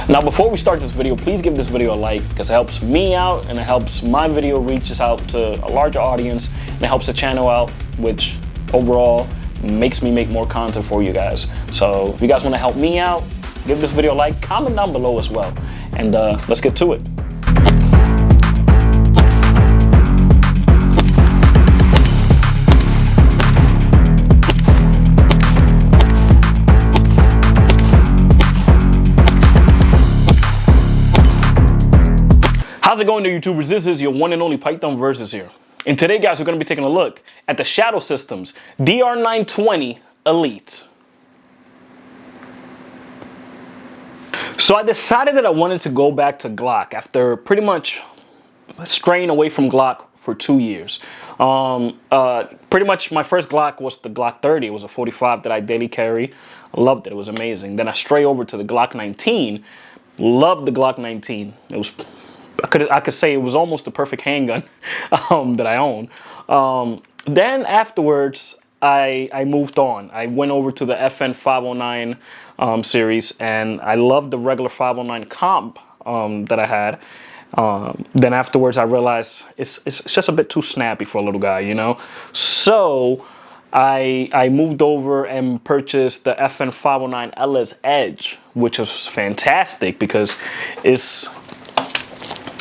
Now, before we start this video, please give this video a like because it helps me out and it helps my video reaches out to a larger audience and it helps the channel out, which overall makes me make more content for you guys. So if you guys want to help me out, give this video a like, comment down below as well, and let's get to it. How's it going there, YouTubers? This is your one and only Python Versus here. And today, guys, we're going to be taking a look at the Shadow Systems DR920 ELITE. So I decided that I wanted to go back to Glock after pretty much straying away from Glock for 2 years. Pretty much my first Glock was the Glock 30. It was a 45 that I daily carry. I loved it. It was amazing. Then I stray over to the Glock 19. Loved the Glock 19. It was... I could say it was almost the perfect handgun that I own. Then afterwards, I moved on. I went over to the FN 509 series, and I loved the regular 509 comp that I had. Then afterwards, I realized it's just a bit too snappy for a little guy, you know? So I moved over and purchased the FN 509 LS Edge, which was fantastic because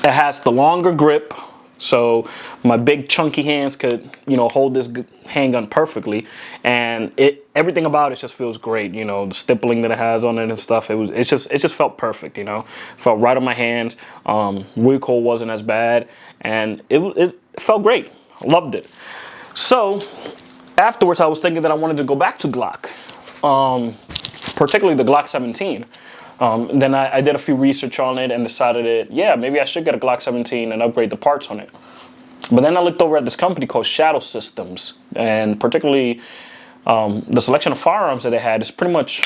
it has the longer grip, so my big chunky hands could, you know, hold this handgun perfectly, and everything about it just feels great. You know, the stippling that it has on it and stuff. It just felt perfect. You know, felt right on my hands. Recoil wasn't as bad, and it felt great. Loved it. So afterwards, I was thinking that I wanted to go back to Glock, particularly the Glock 17. Then I did a few research on it and decided that, yeah, maybe I should get a Glock 17 and upgrade the parts on it. But then I looked over at this company called Shadow Systems, and particularly the selection of firearms that they had is pretty much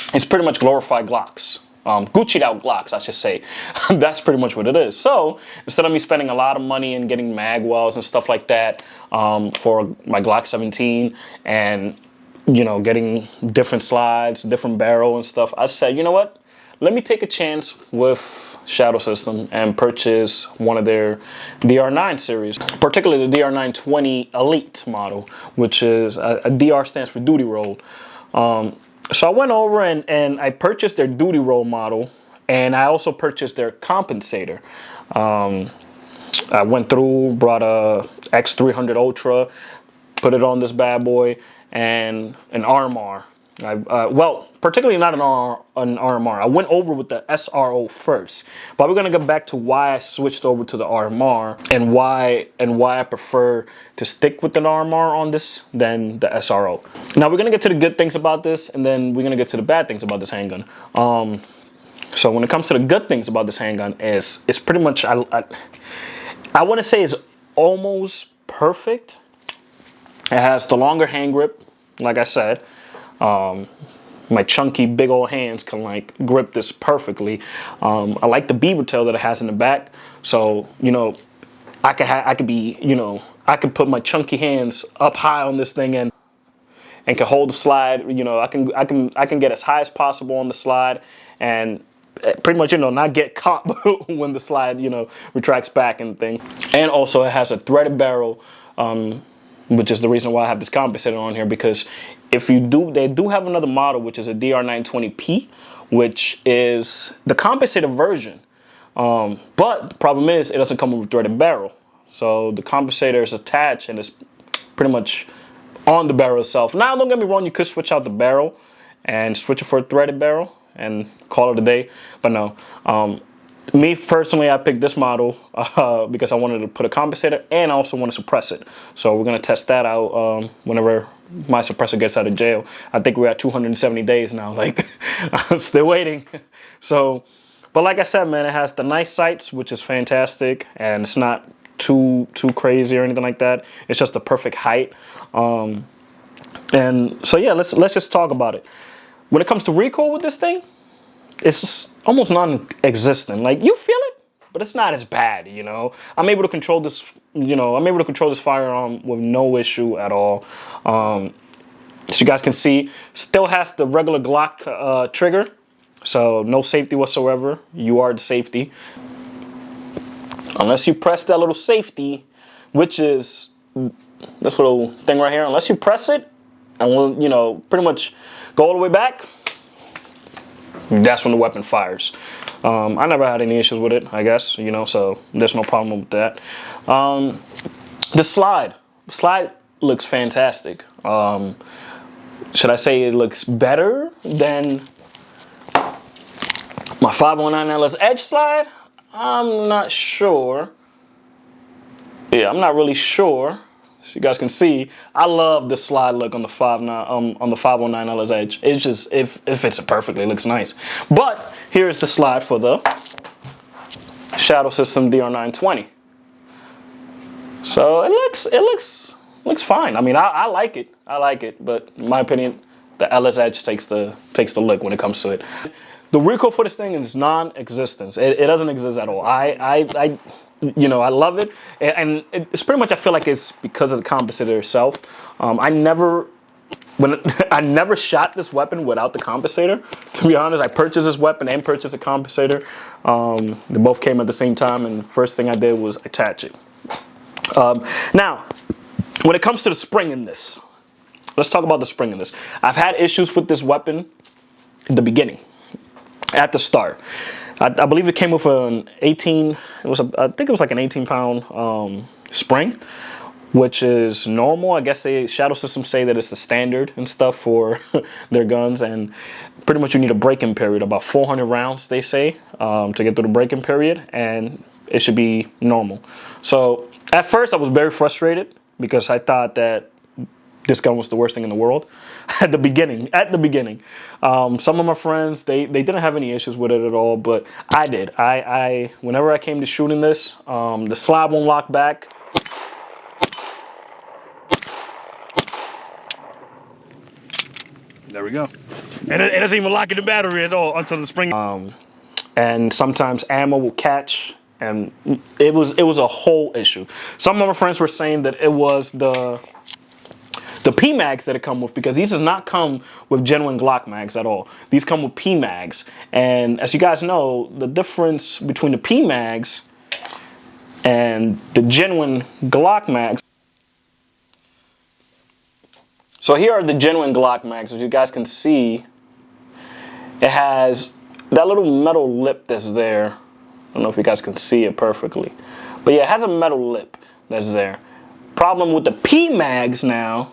glorified Glocks. Gucci'd out Glocks, I should say. That's pretty much what it is. So instead of me spending a lot of money and getting mag wells and stuff like that for my Glock 17 and, you know, getting different slides, different barrel and stuff, I said, you know what? Let me take a chance with Shadow System and purchase one of their DR9 series, particularly the DR920 ELITE model, which is a DR stands for duty roll. So I went over and I purchased their duty roll model, and I also purchased their compensator. I went through, brought a X300 Ultra, put it on this bad boy, and an RMR. Well, particularly not an RMR. I went over with the SRO first, but we're gonna get back to why I switched over to the RMR and why I prefer to stick with an RMR on this than the SRO. Now we're gonna get to the good things about this, and then we're gonna get to the bad things about this handgun. So when it comes to the good things about this handgun, it's pretty much I want to say it's almost perfect. It has the longer hand grip, like I said. My chunky big old hands can like grip this perfectly. I like the beaver tail that it has in the back, so you know I could put my chunky hands up high on this thing and can hold the slide. You know, I can get as high as possible on the slide and pretty much, you know, not get caught when the slide, you know, retracts back and things. And also it has a threaded barrel, which is the reason why I have this compensator on here, because they do have another model, which is a DR920P, which is the compensator version. But the problem is it doesn't come with a threaded barrel. So the compensator is attached and it's pretty much on the barrel itself. Now, don't get me wrong, you could switch out the barrel and switch it for a threaded barrel and call it a day. But no, Me personally, I picked this model because I wanted to put a compensator and I also want to suppress it. So we're going to test that out whenever my suppressor gets out of jail. I think we're at 270 days now. Like, I'm still waiting. So, but like I said, man, it has the nice sights, which is fantastic. And it's not too crazy or anything like that. It's just the perfect height. And so, yeah, let's just talk about it. When it comes to recoil with this thing, it's just almost non-existent. Like, you feel it, but it's not as bad, you know. I'm able to control this, I'm able to control this firearm with no issue at all. As you guys can see, still has the regular Glock trigger, so no safety whatsoever. You are the safety. Unless you press that little safety, which is this little thing right here. Unless you press it, and we'll, pretty much go all the way back, that's when the weapon fires. I never had any issues with it, I guess, so there's no problem with that. The slide looks fantastic. Should I say it looks better than my 509 LS Edge slide? I'm not sure. Yeah, I'm not really sure. As you guys can see, I love the slide look on the 509 LS Edge. It's just, it fits it perfectly. It looks nice. But here's the slide for the Shadow System DR920. So it looks fine. I mean, I like it. I like it. But in my opinion, the LS Edge takes the look when it comes to it. The recoil for this thing is non-existent. It doesn't exist at all. I love it, and it's pretty much, I feel like it's because of the compensator itself. I never shot this weapon without the compensator. To be honest, I purchased this weapon and purchased a compensator. They both came at the same time, and the first thing I did was attach it. Now, when it comes to the spring in this, let's talk about the spring in this. I've had issues with this weapon in the beginning. At the start, I believe it came with an 18. I think it was like an 18-pound spring, which is normal. I guess Shadow Systems say that it's the standard and stuff for their guns, and pretty much you need a break-in period, about 400 rounds, they say, to get through the break-in period, and it should be normal. So at first, I was very frustrated because I thought that this gun was the worst thing in the world at the beginning. Some of my friends, they didn't have any issues with it at all, but I did. Whenever I came to shooting this, the slide won't lock back. There we go. And it doesn't even lock in the battery at all until the spring. And sometimes ammo will catch, and it was a whole issue. Some of my friends were saying that it was the P-mags that it come with, because these does not come with genuine Glock mags at all. These come with P-mags, and as you guys know, the difference between the P-mags and the genuine Glock mags. So here are the genuine Glock mags. As you guys can see, it has that little metal lip that's there. I don't know if you guys can see it perfectly, but yeah, it has a metal lip that's there. Problem with the P-mags now,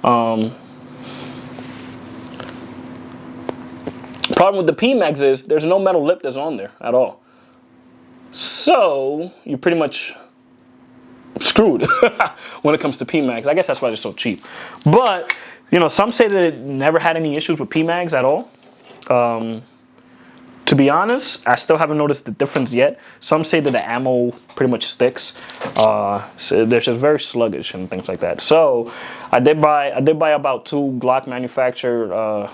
problem with the P-mags is there's no metal lip that's on there at all. So you're pretty much screwed when it comes to P-mags. I guess that's why they're so cheap. But some say that it never had any issues with P-mags at all. To be honest, I still haven't noticed the difference yet. Some say that the ammo pretty much sticks. So they're just very sluggish and things like that. So I did buy about 2 Glock manufactured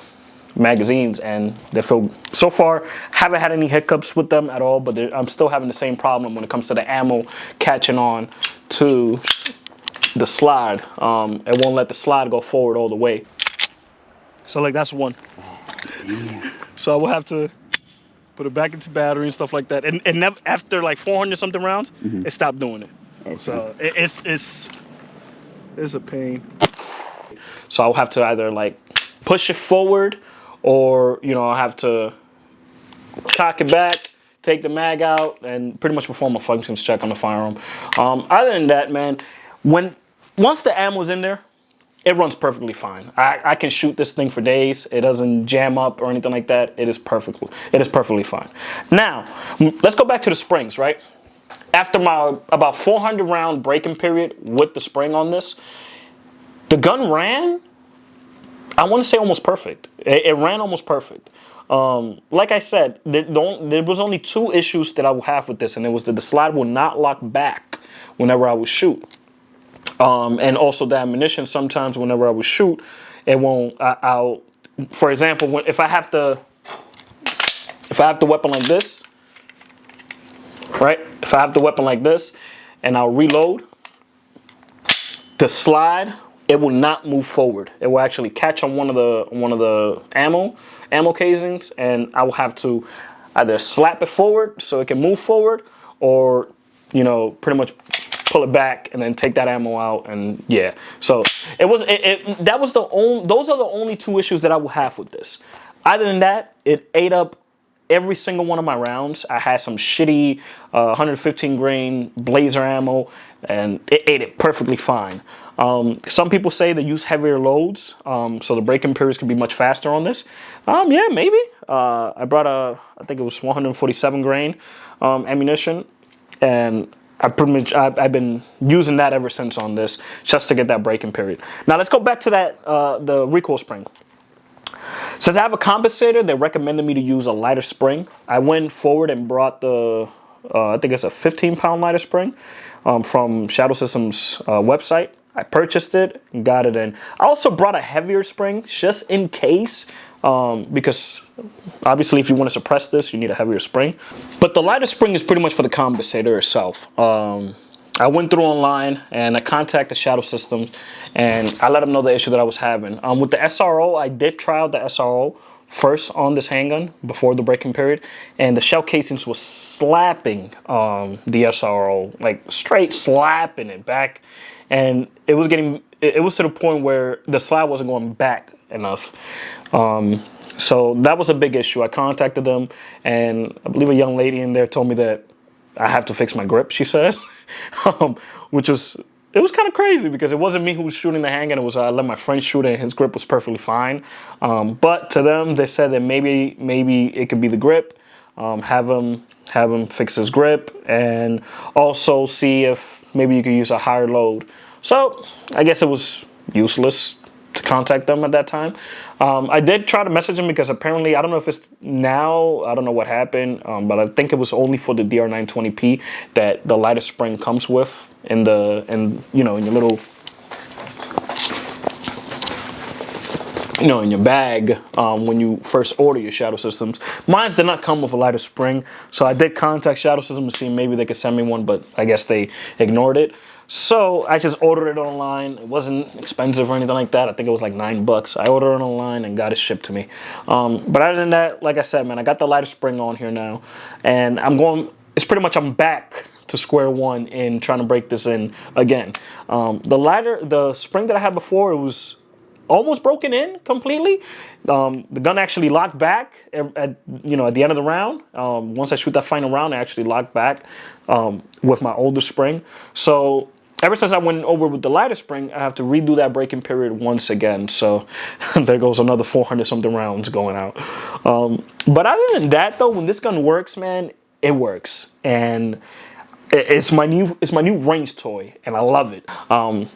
magazines, and they feel, so far, haven't had any hiccups with them at all, but I'm still having the same problem when it comes to the ammo catching on to the slide. It won't let the slide go forward all the way. So like that's one. So I will have to put it back into battery and stuff like that. And never, after like 400 something rounds, it stopped doing it. Okay. So it's a pain. So I'll have to either like push it forward, or I'll have to cock it back, take the mag out, and pretty much perform a functions check on the firearm. Other than that, man, once the ammo's in there, it runs perfectly fine. I can shoot this thing for days. It doesn't jam up or anything like that. It is perfectly fine. Now, let's go back to the springs, right? After my about 400 round breaking period with the spring on this, the gun ran, I want to say almost perfect. It ran almost perfect. Like I said, there was only 2 issues that I would have with this, and it was that the slide will not lock back whenever I would shoot. And also the ammunition, sometimes whenever I would shoot, it won't, for example, if I have the weapon like this, right? If I have the weapon like this and I'll reload, the slide, it will not move forward. It will actually catch on one of the ammo casings, and I will have to either slap it forward so it can move forward, or, you know, pretty much pull it back and then take that ammo out. And yeah, so those are the only 2 issues that I will have with this. Other than that, it ate up every single one of my rounds. I had some shitty 115 grain blazer ammo, and it ate it perfectly fine. Some people say they use heavier loads, so the break-in periods can be much faster on this. Yeah, maybe. I brought I think it was 147 grain ammunition, and I've been using that ever since on this, just to get that break-in period. Now let's go back to that the recoil spring. Since I have a compensator, they recommended me to use a lighter spring. I went forward and brought the, I think it's a 15-pound lighter spring from Shadow Systems website. I purchased it and got it in. I also brought a heavier spring just in case, because obviously if you want to suppress this, you need a heavier spring. But the lighter spring is pretty much for the compensator itself. I went through online and I contacted Shadow Systems, and I let them know the issue that I was having. With the SRO, I did try out the SRO first on this handgun before the break-in period, and the shell casings was slapping the SRO, like straight slapping it back, and it was to the point where the slide wasn't going back enough. So that was a big issue. I contacted them, and I believe a young lady in there told me that I have to fix my grip, she said. Which was kind of crazy, because it wasn't me who was shooting the handgun. It was I let my friend shoot it, and his grip was perfectly fine. But to them, they said that maybe it could be the grip. Have him fix his grip, and also see if maybe you could use a higher load. So I guess it was useless to contact them at that time. I did try to message them, because apparently, I don't know if it's now, I don't know what happened, but I think it was only for the DR920P that the lighter spring comes with in your little, in your bag when you first order your Shadow Systems. Mine did not come with a lighter spring, so I did contact Shadow Systems to see maybe they could send me one, but I guess they ignored it. So I just ordered it online. It wasn't expensive or anything like that. I think it was like $9. I ordered it online and got it shipped to me. But other than that, like I said, man, I got the lighter spring on here now, and it's pretty much I'm back to square one in trying to break this in again. The spring that I had before, it was almost broken in completely. The gun actually locked back at the end of the round. Once I shoot that final round, I actually locked back with my older spring. So ever since I went over with the lighter spring, I have to redo that break-in period once again. So there goes another 400 something rounds going out. But other than that, though, when this gun works, man, it works. And it's my new range toy, and I love it.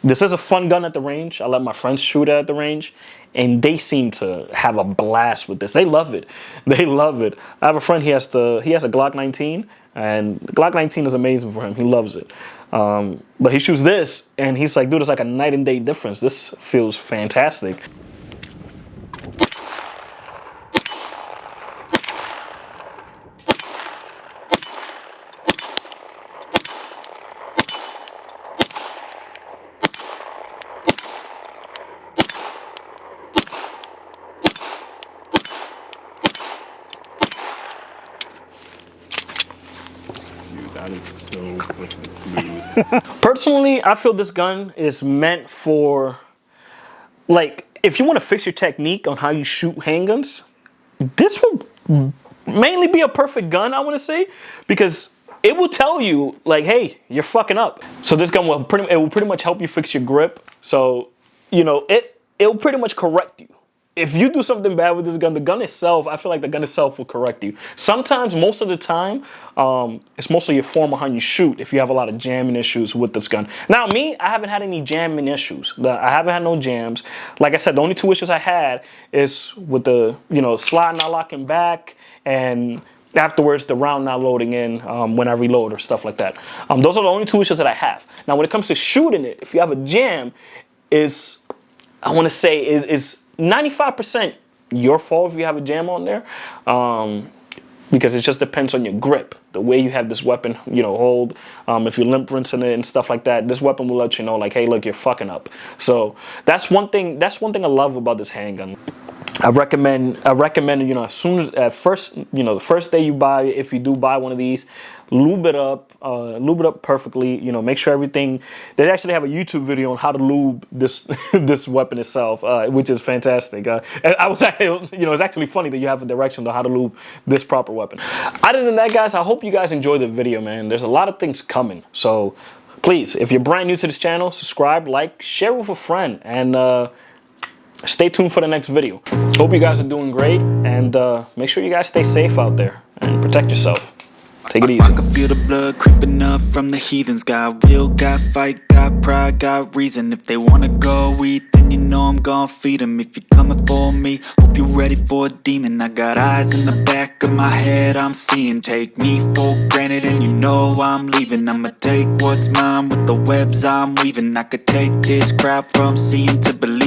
This is a fun gun at the range. I let my friends shoot it at the range, and they seem to have a blast with this. They love it. They love it. I have a friend, he has a Glock 19, and the Glock 19 is amazing for him. He loves it. But he shoots this, and he's like, dude, it's like a night and day difference. This feels fantastic. Personally, I feel this gun is meant for, like, if you want to fix your technique on how you shoot handguns, this will mainly be a perfect gun, I want to say, because it will tell you, like, hey, you're fucking up. So this gun will pretty much help you fix your grip. So you know, it'll pretty much correct you. If you do something bad with this gun, the gun itself, I feel like the gun itself will correct you. Sometimes, most of the time, it's mostly your form behind you shoot if you have a lot of jamming issues with this gun. Now, me, I haven't had any jamming issues. I haven't had no jams. Like I said, the only two issues I had is with the, you know, slide not locking back, and afterwards the round not loading in when I reload or stuff like that. Those are the only two issues that I have. Now, when it comes to shooting it, if you have a jam, I want to say is 95% your fault if you have a jam on there, because it just depends on your grip, the way you have this weapon, you know, hold. If you're limp rinsing it and stuff like that, this weapon will let you know, like, hey, look, you're fucking up. So that's one thing. That's one thing I love about this handgun. I recommend, you know, as soon as at first, you know, the first day you buy, if you do buy one of these, lube it up perfectly. You know, make sure everything. They actually have a YouTube video on how to lube this this weapon itself, which is fantastic. And I was, you know, it's actually funny that you have a direction on how to lube this proper weapon. Other than that, guys, I hope you guys enjoyed the video, man. There's a lot of things coming, so please, if you're brand new to this channel, subscribe, like, share with a friend, and stay tuned for the next video. Hope you guys are doing great, and make sure you guys stay safe out there and protect yourself. Take it easy. I can feel the blood creeping up from the heathens. Got will, got fight, got pride, got reason. If they wanna go eat, then you know I'm gonna feed them. If you're coming for me, hope you're ready for a demon. I got eyes in the back of my head, I'm seeing. Take me for granted and you know I'm leaving. I'ma take what's mine with the webs I'm weaving. I could take this crowd from seeing to believe.